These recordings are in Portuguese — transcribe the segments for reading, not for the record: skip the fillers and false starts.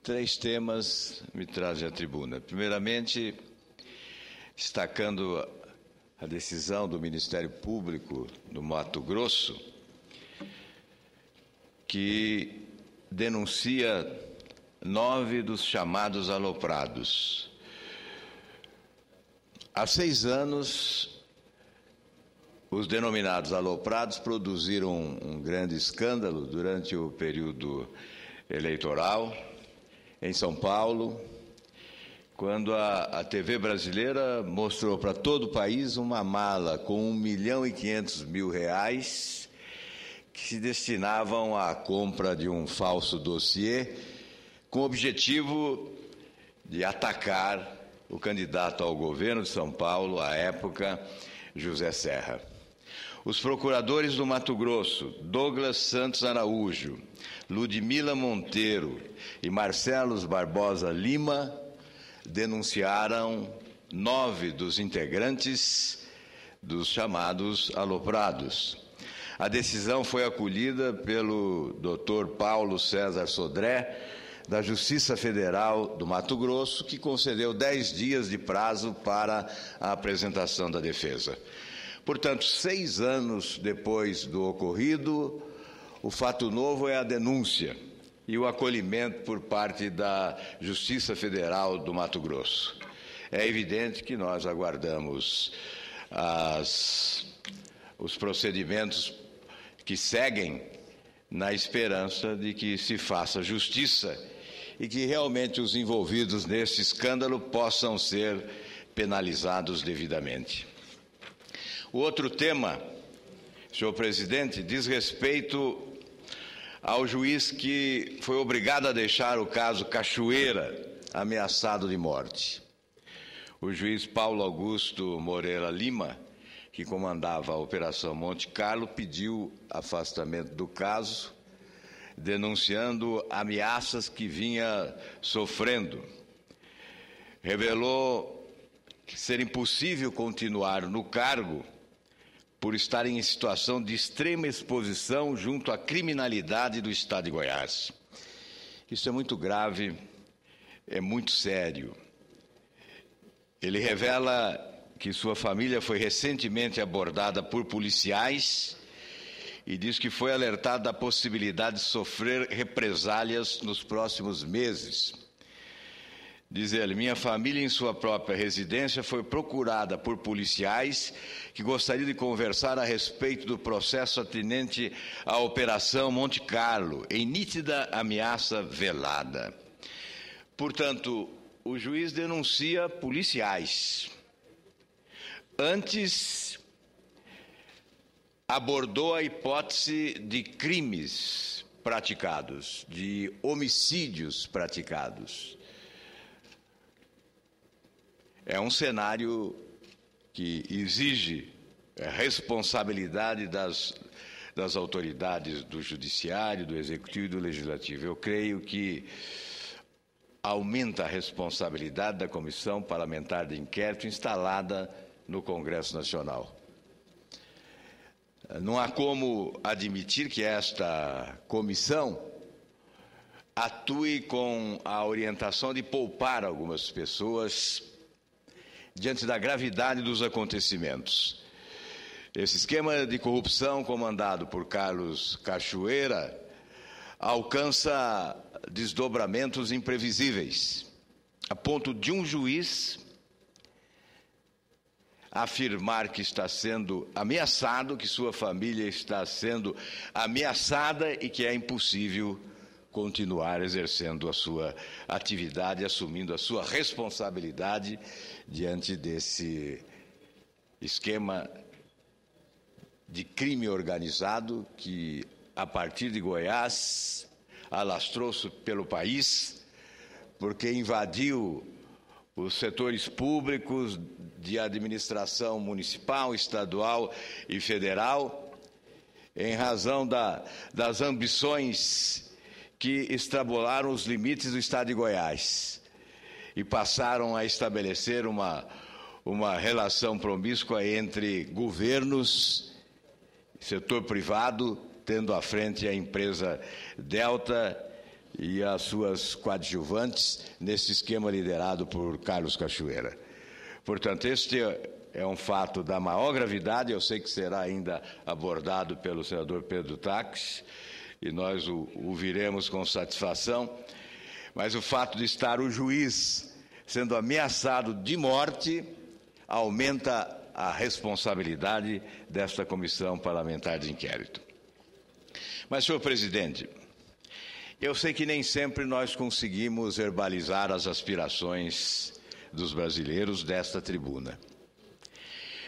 Três temas me trazem à tribuna. Primeiramente, destacando a decisão do Ministério Público do Mato Grosso, que denuncia 9 dos chamados aloprados. Há 6 anos, os denominados aloprados produziram um grande escândalo durante o período eleitoral em São Paulo, quando a TV brasileira mostrou para todo o país uma mala com R$1.500.000 que se destinavam à compra de um falso dossiê com o objetivo de atacar o candidato ao governo de São Paulo, à época, José Serra. Os procuradores do Mato Grosso, Douglas Santos Araújo, Ludmila Monteiro e Marcelo Barbosa Lima, denunciaram 9 dos integrantes dos chamados aloprados. A decisão foi acolhida pelo Dr. Paulo César Sodré, da Justiça Federal do Mato Grosso, que concedeu 10 dias de prazo para a apresentação da defesa. Portanto, 6 anos depois do ocorrido, o fato novo é a denúncia e o acolhimento por parte da Justiça Federal do Mato Grosso. É evidente que nós aguardamos os procedimentos que seguem na esperança de que se faça justiça e que realmente os envolvidos nesse escândalo possam ser penalizados devidamente. O outro tema, senhor presidente, diz respeito ao juiz que foi obrigado a deixar o caso Cachoeira ameaçado de morte. O juiz Paulo Augusto Moreira Lima, que comandava a Operação Monte Carlo, pediu afastamento do caso, denunciando ameaças que vinha sofrendo. Revelou ser impossível continuar no cargo por estar em situação de extrema exposição junto à criminalidade do Estado de Goiás. Isso é muito grave, é muito sério. Ele revela que sua família foi recentemente abordada por policiais e diz que foi alertado da possibilidade de sofrer represálias nos próximos meses. Diz ele, minha família em sua própria residência foi procurada por policiais que gostariam de conversar a respeito do processo atinente à Operação Monte Carlo, em nítida ameaça velada. Portanto, o juiz denuncia policiais. Antes, abordou a hipótese de crimes praticados, de homicídios praticados. É um cenário que exige responsabilidade das autoridades do Judiciário, do Executivo e do Legislativo. Eu creio que aumenta a responsabilidade da Comissão Parlamentar de Inquérito instalada no Congresso Nacional. Não há como admitir que esta comissão atue com a orientação de poupar algumas pessoas diante da gravidade dos acontecimentos. Esse esquema de corrupção comandado por Carlos Cachoeira alcança desdobramentos imprevisíveis, a ponto de um juiz afirmar que está sendo ameaçado, que sua família está sendo ameaçada e que é impossível continuar exercendo a sua atividade, assumindo a sua responsabilidade diante desse esquema de crime organizado que, a partir de Goiás, alastrou-se pelo país, porque invadiu os setores públicos de administração municipal, estadual e federal, em razão das ambições que extrapolaram os limites do Estado de Goiás e passaram a estabelecer uma relação promíscua entre governos e setor privado, tendo à frente a empresa Delta, e as suas coadjuvantes nesse esquema liderado por Carlos Cachoeira. Portanto, este é um fato da maior gravidade, eu sei que será ainda abordado pelo senador Pedro Taques, e nós o viremos com satisfação, mas o fato de estar o juiz sendo ameaçado de morte aumenta a responsabilidade desta comissão parlamentar de inquérito. Mas, senhor presidente, eu sei que nem sempre nós conseguimos verbalizar as aspirações dos brasileiros desta tribuna.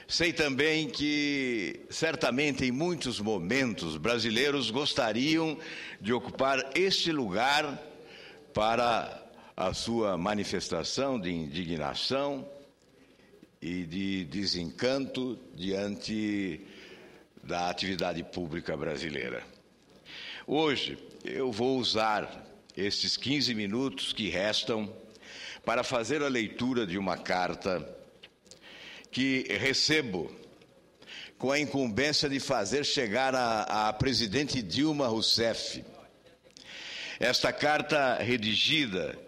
Sei também que, certamente, em muitos momentos, brasileiros gostariam de ocupar este lugar para a sua manifestação de indignação e de desencanto diante da atividade pública brasileira. Hoje, eu vou usar estes 15 minutos que restam para fazer a leitura de uma carta que recebo com a incumbência de fazer chegar à presidente Dilma Rousseff. Esta carta redigida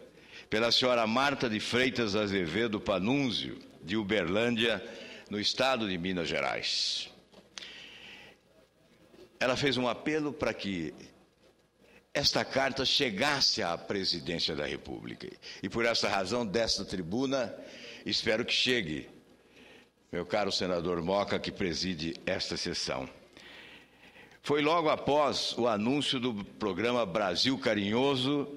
pela senhora Marta de Freitas Azevedo Panunzio, de Uberlândia, no estado de Minas Gerais. Ela fez um apelo para que esta carta chegasse à presidência da República. E por essa razão, desta tribuna, espero que chegue, meu caro senador Moca, que preside esta sessão. Foi logo após o anúncio do programa Brasil Carinhoso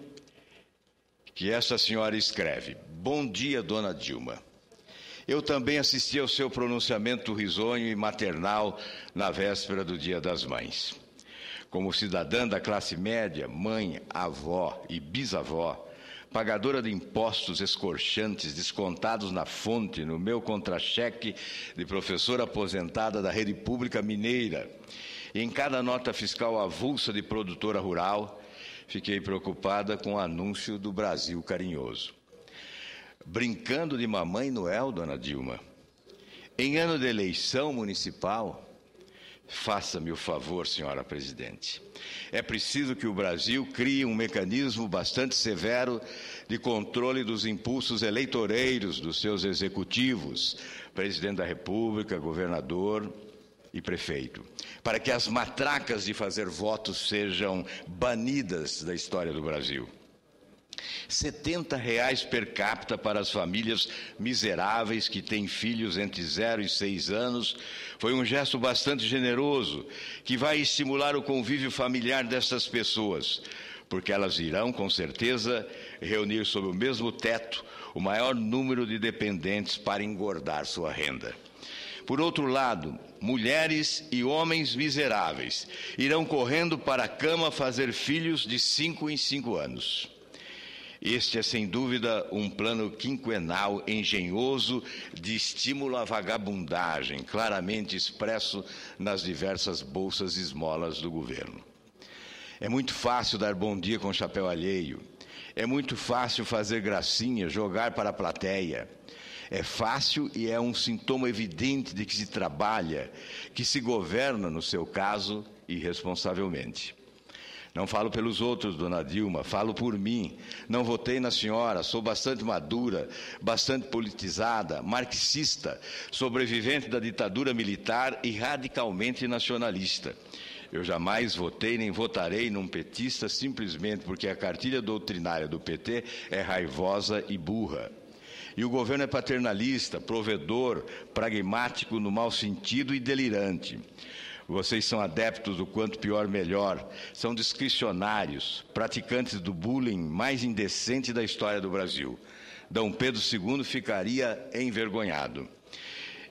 que essa senhora escreve: Bom dia, dona Dilma. Eu também assisti ao seu pronunciamento risonho e maternal na véspera do Dia das Mães. Como cidadã da classe média, mãe, avó e bisavó, pagadora de impostos escorchantes descontados na fonte no meu contra-cheque de professora aposentada da rede pública mineira, e em cada nota fiscal avulsa de produtora rural, fiquei preocupada com o anúncio do Brasil Carinhoso. Brincando de Mamãe Noel, dona Dilma, em ano de eleição municipal, faça-me o favor, senhora presidente. É preciso que o Brasil crie um mecanismo bastante severo de controle dos impulsos eleitoreiros dos seus executivos, presidente da República, governador e prefeito, para que as matracas de fazer votos sejam banidas da história do Brasil. R$70 per capita para as famílias miseráveis que têm filhos entre 0 e 6 anos foi um gesto bastante generoso que vai estimular o convívio familiar dessas pessoas, porque elas irão, com certeza, reunir sob o mesmo teto o maior número de dependentes para engordar sua renda. Por outro lado, mulheres e homens miseráveis irão correndo para a cama fazer filhos de 5 em 5 anos. Este é, sem dúvida, um plano quinquenal engenhoso de estímulo à vagabundagem, claramente expresso nas diversas bolsas esmolas do governo. É muito fácil dar bom dia com chapéu alheio. É muito fácil fazer gracinha, jogar para a plateia. É fácil e é um sintoma evidente de que se trabalha, que se governa, no seu caso, irresponsavelmente. Não falo pelos outros, dona Dilma, falo por mim. Não votei na senhora, sou bastante madura, bastante politizada, marxista, sobrevivente da ditadura militar e radicalmente nacionalista. Eu jamais votei nem votarei num petista simplesmente porque a cartilha doutrinária do PT é raivosa e burra. E o governo é paternalista, provedor, pragmático no mau sentido e delirante. Vocês são adeptos do quanto pior melhor, são discricionários, praticantes do bullying mais indecente da história do Brasil. Dom Pedro II ficaria envergonhado.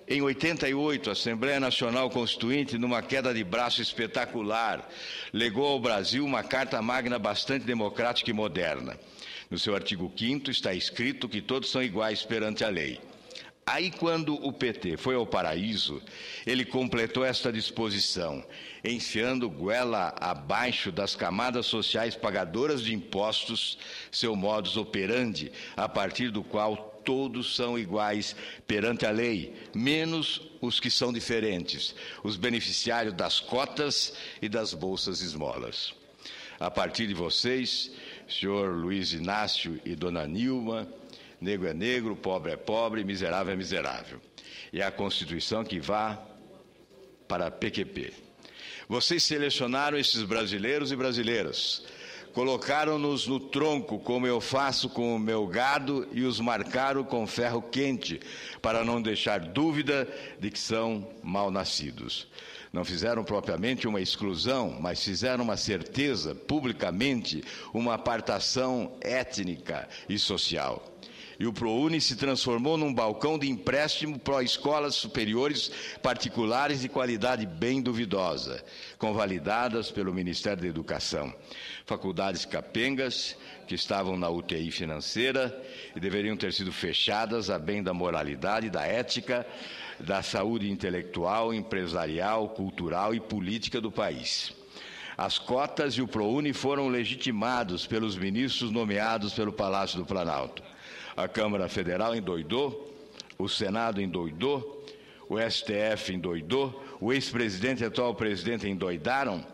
Em 88, a Assembleia Nacional Constituinte, numa queda de braço espetacular, legou ao Brasil uma Carta Magna bastante democrática e moderna. No seu artigo 5º está escrito que todos são iguais perante a lei. Aí, quando o PT foi ao paraíso, ele completou esta disposição, enfiando goela abaixo das camadas sociais pagadoras de impostos, seu modus operandi, a partir do qual todos são iguais perante a lei, menos os que são diferentes, os beneficiários das cotas e das bolsas esmolas. A partir de vocês, senhor Luiz Inácio e dona Nilma, negro é negro, pobre é pobre, miserável é miserável. E a Constituição que vá para a PQP. Vocês selecionaram esses brasileiros e brasileiras, colocaram-nos no tronco, como eu faço com o meu gado, e os marcaram com ferro quente, para não deixar dúvida de que são mal-nascidos. Não fizeram propriamente uma exclusão, mas fizeram uma certeza, publicamente, uma apartação étnica e social. E o ProUni se transformou num balcão de empréstimo para escolas superiores particulares de qualidade bem duvidosa, convalidadas pelo Ministério da Educação. Faculdades capengas que estavam na UTI financeira e deveriam ter sido fechadas a bem da moralidade, da ética, da saúde intelectual, empresarial, cultural e política do país. As cotas e o ProUni foram legitimados pelos ministros nomeados pelo Palácio do Planalto. A Câmara Federal endoidou, o Senado endoidou, o STF endoidou, o ex-presidente e atual presidente endoidaram.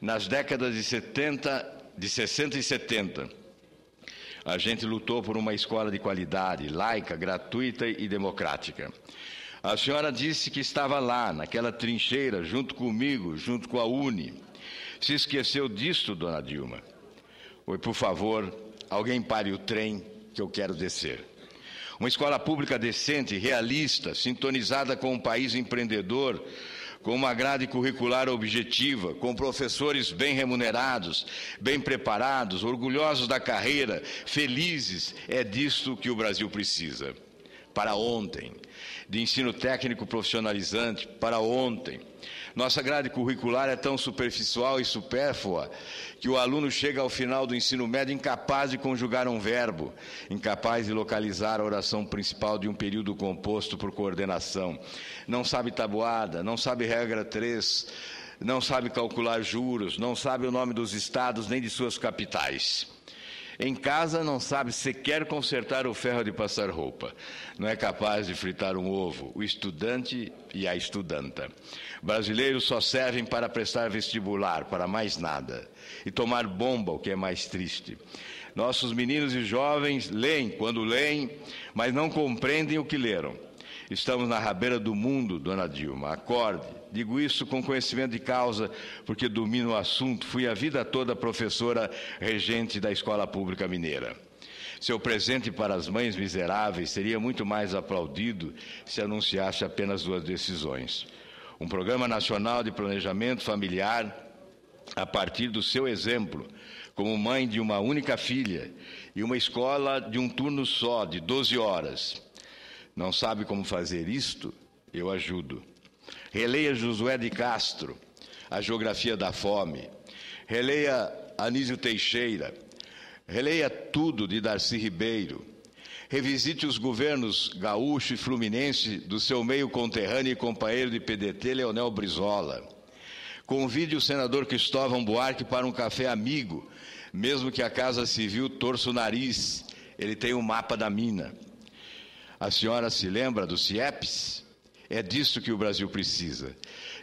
Nas décadas de 60 e 70, a gente lutou por uma escola de qualidade, laica, gratuita e democrática. A senhora disse que estava lá, naquela trincheira, junto comigo, junto com a UNE. Se esqueceu disto, dona Dilma? Oi, por favor, alguém pare o trem que eu quero descer. Uma escola pública decente, realista, sintonizada com um país empreendedor, com uma grade curricular objetiva, com professores bem remunerados, bem preparados, orgulhosos da carreira, felizes, é disto que o Brasil precisa. Para ontem. De ensino técnico profissionalizante, para ontem. Nossa grade curricular é tão superficial e supérflua que o aluno chega ao final do ensino médio incapaz de conjugar um verbo, incapaz de localizar a oração principal de um período composto por coordenação. Não sabe tabuada, não sabe regra 3, não sabe calcular juros, não sabe o nome dos estados nem de suas capitais. Em casa não sabe sequer consertar o ferro de passar roupa. Não é capaz de fritar um ovo, o estudante e a estudanta. Brasileiros só servem para prestar vestibular, para mais nada. E tomar bomba, o que é mais triste. Nossos meninos e jovens leem quando leem, mas não compreendem o que leram. Estamos na rabeira do mundo, dona Dilma. Acorde. Digo isso com conhecimento de causa, porque domino o assunto. Fui a vida toda professora regente da Escola Pública Mineira. Seu presente para as mães miseráveis seria muito mais aplaudido se anunciasse apenas 2 decisões. Um Programa Nacional de Planejamento Familiar, a partir do seu exemplo, como mãe de uma única filha, e uma escola de um turno só, de 12 horas. Não sabe como fazer isto? Eu ajudo. Releia Josué de Castro, A Geografia da Fome. Releia Anísio Teixeira. Releia tudo de Darcy Ribeiro. Revisite os governos gaúcho e fluminense do seu meio conterrâneo e companheiro de PDT, Leonel Brizola. Convide o senador Cristóvão Buarque para um café amigo, mesmo que a Casa Civil torça o nariz. Ele tem um mapa da mina. A senhora se lembra do CIEPS? É disso que o Brasil precisa.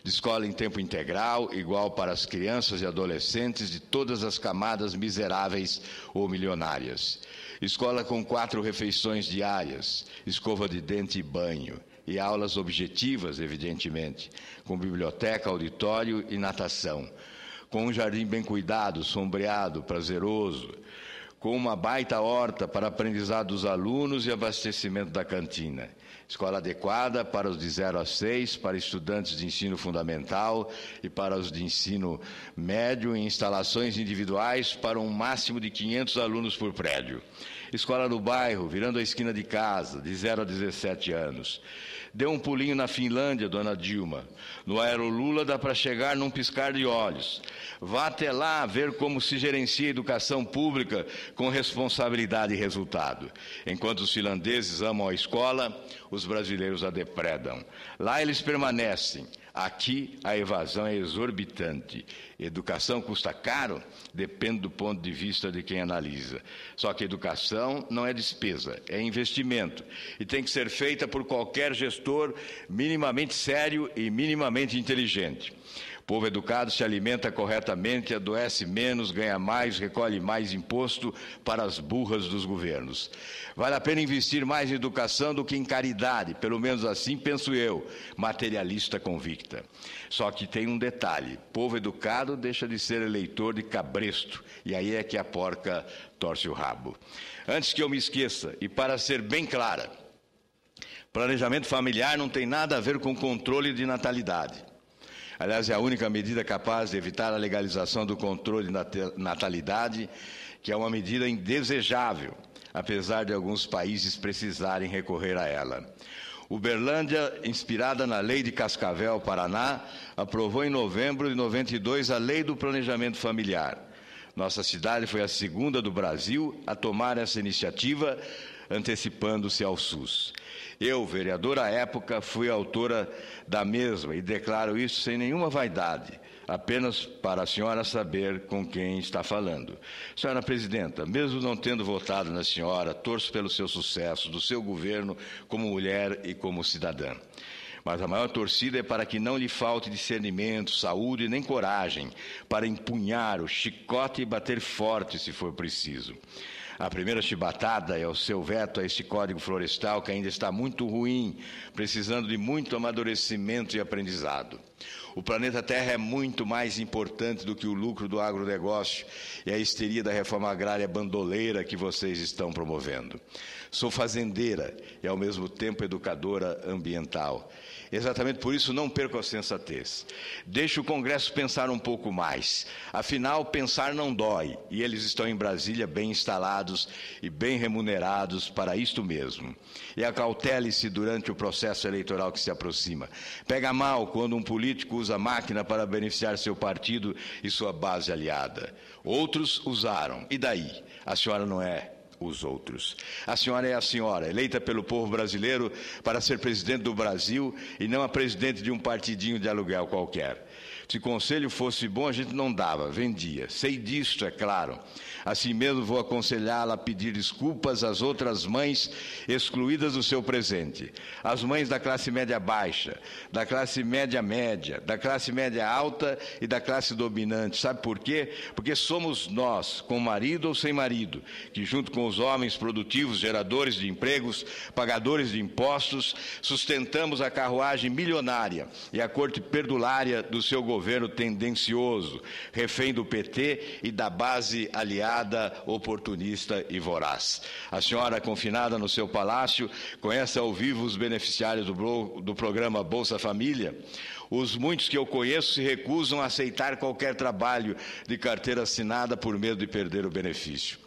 De escola em tempo integral, igual para as crianças e adolescentes de todas as camadas miseráveis ou milionárias. Escola com 4 refeições diárias, escova de dente e banho. E aulas objetivas, evidentemente, com biblioteca, auditório e natação. Com um jardim bem cuidado, sombreado, prazeroso. Com uma baita horta para aprendizado dos alunos e abastecimento da cantina. Escola adequada para os de 0 a 6, para estudantes de ensino fundamental e para os de ensino médio, em instalações individuais para um máximo de 500 alunos por prédio. Escola no bairro, virando a esquina de casa, de 0 a 17 anos. Dê um pulinho na Finlândia, dona Dilma. No Aerolula dá para chegar num piscar de olhos. Vá até lá ver como se gerencia a educação pública com responsabilidade e resultado. Enquanto os finlandeses amam a escola, os brasileiros a depredam. Lá eles permanecem. Aqui a evasão é exorbitante. Educação custa caro? Depende do ponto de vista de quem analisa. Só que educação não é despesa, é investimento. E tem que ser feita por qualquer gestor minimamente sério e minimamente inteligente. Povo educado se alimenta corretamente, adoece menos, ganha mais, recolhe mais imposto para as burras dos governos. Vale a pena investir mais em educação do que em caridade, pelo menos assim penso eu, materialista convicta. Só que tem um detalhe: povo educado deixa de ser eleitor de cabresto, e aí é que a porca torce o rabo. Antes que eu me esqueça, e para ser bem clara, planejamento familiar não tem nada a ver com controle de natalidade. Aliás, é a única medida capaz de evitar a legalização do controle de natalidade, que é uma medida indesejável, apesar de alguns países precisarem recorrer a ela. Uberlândia, inspirada na Lei de Cascavel, Paraná, aprovou em novembro de 92 a Lei do Planejamento Familiar. Nossa cidade foi a segunda do Brasil a tomar essa iniciativa, antecipando-se ao SUS. Eu, vereador à época, fui autora da mesma e declaro isso sem nenhuma vaidade, apenas para a senhora saber com quem está falando. Senhora Presidenta, mesmo não tendo votado na senhora, torço pelo seu sucesso, do seu governo como mulher e como cidadã. Mas a maior torcida é para que não lhe falte discernimento, saúde nem coragem para empunhar o chicote e bater forte se for preciso. A primeira chibatada é o seu veto a este Código Florestal, que ainda está muito ruim, precisando de muito amadurecimento e aprendizado. O planeta Terra é muito mais importante do que o lucro do agronegócio e a histeria da reforma agrária bandoleira que vocês estão promovendo. Sou fazendeira e, ao mesmo tempo, educadora ambiental. Exatamente por isso não perco a sensatez. Deixe o Congresso pensar um pouco mais. Afinal, pensar não dói, e eles estão em Brasília bem instalados e bem remunerados para isto mesmo. E acautele-se durante o processo eleitoral que se aproxima. Pega mal quando um político usa a máquina para beneficiar seu partido e sua base aliada. Outros usaram. E daí? A senhora não é os outros. A senhora é a senhora, eleita pelo povo brasileiro para ser presidente do Brasil e não a presidente de um partidinho de aluguel qualquer. Se conselho fosse bom, a gente não dava, vendia. Sei disto, é claro. Assim mesmo vou aconselhá-la a pedir desculpas às outras mães excluídas do seu presente. As mães da classe média baixa, da classe média média, da classe média alta e da classe dominante. Sabe por quê? Porque somos nós, com marido ou sem marido, que junto com os homens produtivos, geradores de empregos, pagadores de impostos, sustentamos a carruagem milionária e a corte perdulária do seu governo tendencioso, refém do PT e da base aliada, oportunista e voraz. A senhora, confinada no seu palácio, conhece ao vivo os beneficiários do programa Bolsa Família? Os muitos que eu conheço se recusam a aceitar qualquer trabalho de carteira assinada por medo de perder o benefício.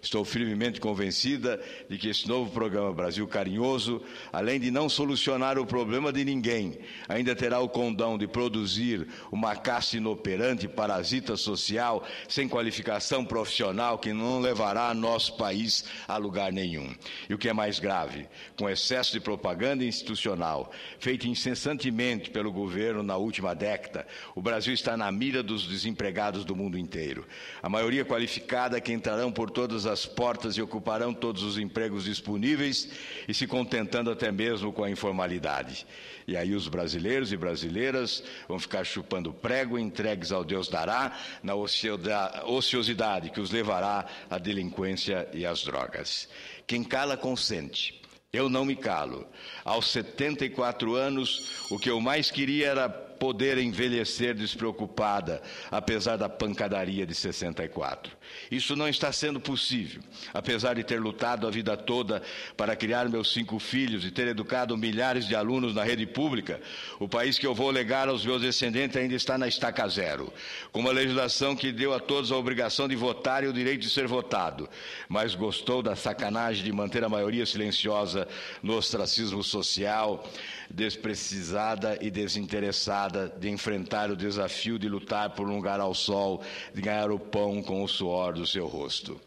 Estou firmemente convencida de que esse novo programa Brasil Carinhoso, além de não solucionar o problema de ninguém, ainda terá o condão de produzir uma casta inoperante, parasita social, sem qualificação profissional, que não levará nosso país a lugar nenhum. E o que é mais grave, com excesso de propaganda institucional, feita incessantemente pelo governo na última década, o Brasil está na mira dos desempregados do mundo inteiro. A maioria qualificada que entrarão por todas as portas e ocuparão todos os empregos disponíveis e se contentando até mesmo com a informalidade. E aí os brasileiros e brasileiras vão ficar chupando prego, entregues ao Deus dará, na ociosidade que os levará à delinquência e às drogas. Quem cala, consente. Eu não me calo. Aos 74 anos, o que eu mais queria era poder envelhecer despreocupada, apesar da pancadaria de 64. Isso não está sendo possível, apesar de ter lutado a vida toda para criar meus 5 filhos e ter educado milhares de alunos na rede pública. O país que eu vou legar aos meus descendentes ainda está na estaca zero, com uma legislação que deu a todos a obrigação de votar e o direito de ser votado, mas gostou da sacanagem de manter a maioria silenciosa no ostracismo social, desprecisada e desinteressada de enfrentar o desafio de lutar por um lugar ao sol, de ganhar o pão com o suor do seu rosto.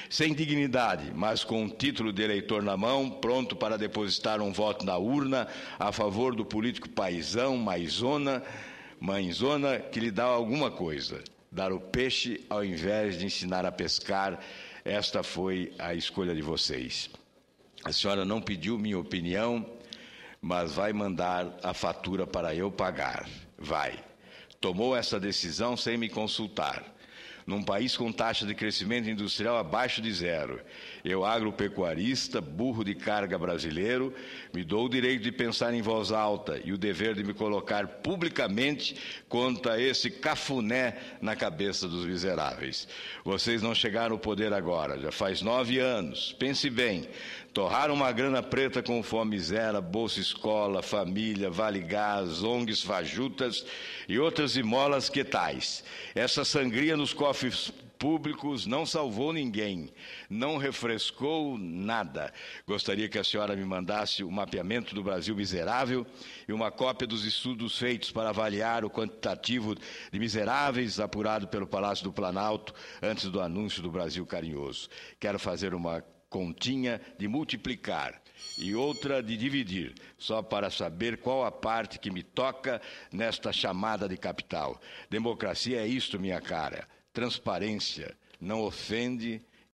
Sem dignidade, mas com um título de eleitor na mão, pronto para depositar um voto na urna a favor do político paizão, mãezona, que lhe dá alguma coisa. Dar o peixe ao invés de ensinar a pescar, esta foi a escolha de vocês. A senhora não pediu minha opinião, mas vai mandar a fatura para eu pagar. Vai. tomou essa decisão sem me consultar. Num país com taxa de crescimento industrial abaixo de zero, eu, agropecuarista, burro de carga brasileiro, me dou o direito de pensar em voz alta e o dever de me colocar publicamente contra esse cafuné na cabeça dos miseráveis. Vocês não chegaram ao poder agora, já faz 9 anos. Pense bem, torraram uma grana preta com Fome Zero, Bolsa Escola, Família, Vale Gás, ONGs fajutas e outras esmolas que tais. Essa sangria nos cofres públicos não salvou ninguém, não refrescou nada. Gostaria que a senhora me mandasse o mapeamento do Brasil miserável e uma cópia dos estudos feitos para avaliar o quantitativo de miseráveis apurado pelo Palácio do Planalto antes do anúncio do Brasil Carinhoso. Quero fazer uma continha de multiplicar e outra de dividir, só para saber qual a parte que me toca nesta chamada de capital. Democracia é isto, minha cara. Transparência não ofende,